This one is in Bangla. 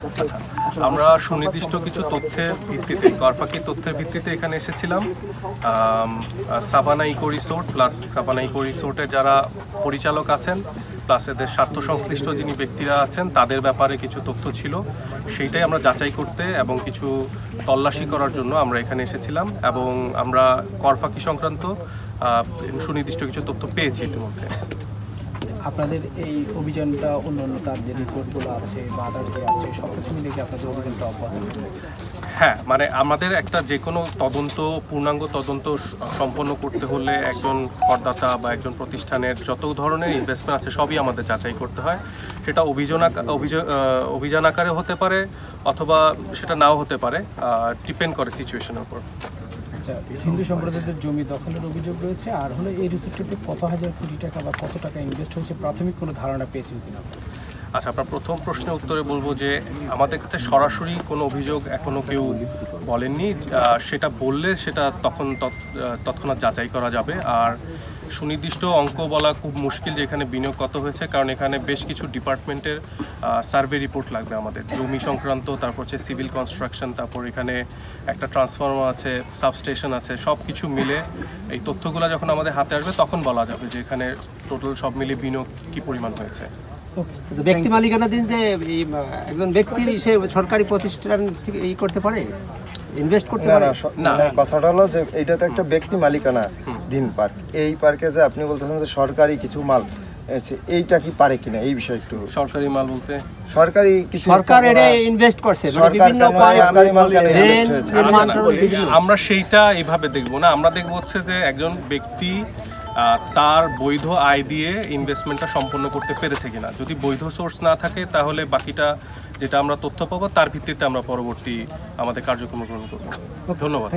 আচ্ছা, আমরা সুনির্দিষ্ট কিছু তথ্যের ভিত্তিতে গরফাকি তথ্যের ভিত্তিতে এখানে এসেছিলাম। Savanna eco resort plus Savanna eco রিসোর্টের যারা পরিচালক আছেন প্লাস এদের স্বার্থ সংশ্লিষ্ট যিনি ব্যক্তিরা আছেন তাদের ব্যাপারে কিছু তথ্য ছিল, সেইটাই আমরা যাচাই করতে এবং কিছু তল্লাশি করার জন্য আমরা এখানে এসেছিলাম এবং আমরা গরফাকি সংক্রান্ত সুনির্দিষ্ট কিছু তথ্য পেয়েছি ইতিমধ্যে। আপনাদের এই অভিযানটা অন্যান্য তার যে রিসোর্টগুলো আছে বা আদার যে আছে সব কিছু মিলে কি আপনাদের অভিযানটা অব্যাহত? হ্যাঁ, মানে আমাদের একটা যে কোনো তদন্ত পূর্ণাঙ্গ তদন্ত সম্পন্ন করতে হলে একজন করদাতা বা একজন প্রতিষ্ঠানের যত ধরনের ইনভেস্টমেন্ট আছে সবই আমাদের যাচাই করতে হয়। সেটা অভিযান আকারে হতে পারে অথবা সেটা নাও হতে পারে, ডিপেন্ড করে সিচুয়েশনের উপর। আচ্ছা, হিন্দু সম্প্রদায়ের জমি দখলের অভিযোগ রয়েছে, আর হলো এই রিসোর্টটিতে কত হাজার কোটি টাকা বা কত টাকা ইনভেস্ট হয়েছে প্রাথমিক কোনো ধারণা পেয়েছেন কিনা? আচ্ছা, আপনার প্রথম প্রশ্নের উত্তরে বলবো যে আমাদের কাছে সরাসরি কোনো অভিযোগ এখনও কেউ বলেননি। সেটা বললে সেটা তৎক্ষণাৎ যাচাই করা যাবে। আর সুনির্দিষ্ট অঙ্ক বলা খুব মুশকিল যে এখানে বিনিয়োগ কত হয়েছে, কারণ এখানে বেশ কিছু ডিপার্টমেন্টের সার্ভে রিপোর্ট লাগবে আমাদের, জমি সংক্রান্ত, তারপর হচ্ছে সিভিল কনস্ট্রাকশন, তারপর এখানে একটা ট্রান্সফরমার আছে, সাবস্টেশন আছে, সব কিছু মিলে এই তথ্যগুলো যখন আমাদের হাতে আসবে তখন বলা যাবে যে এখানে টোটাল সব মিলে বিনিয়োগ কী পরিমাণ হয়েছে। ব্যক্তি মালিকানাধীন যে একজন ব্যক্তি সে সরকারি প্রতিষ্ঠান থেকে এই করতে পারে, ইনভেস্ট করতে পারে না। কথাটা হলো যে এইটা তো একটা ব্যক্তি মালিকানাধীন পার্ক। এই পার্কে যে আপনি বলতেছেন যে সরকারি কিছু মাল এইটা কি পারে কিনা, এই বিষয়ে একটু। সরকারি মাল বলতে সরকারি কিছু সরকার এটা ইনভেস্ট করছে, বিভিন্ন আমরা সেইটা এইভাবে দেখব না। আমরা দেখব হচ্ছে যে একজন ব্যক্তি তার বৈধ আয় দিয়ে ইনভেস্টমেন্টটা সম্পন্ন করতে পেরেছে কিনা। যদি বৈধ সোর্স না থাকে তাহলে বাকিটা যেটা আমরা তথ্য পাবো তার ভিত্তিতে আমরা পরবর্তী আমাদের কার্যক্রম গ্রহণ করবো। ধন্যবাদ।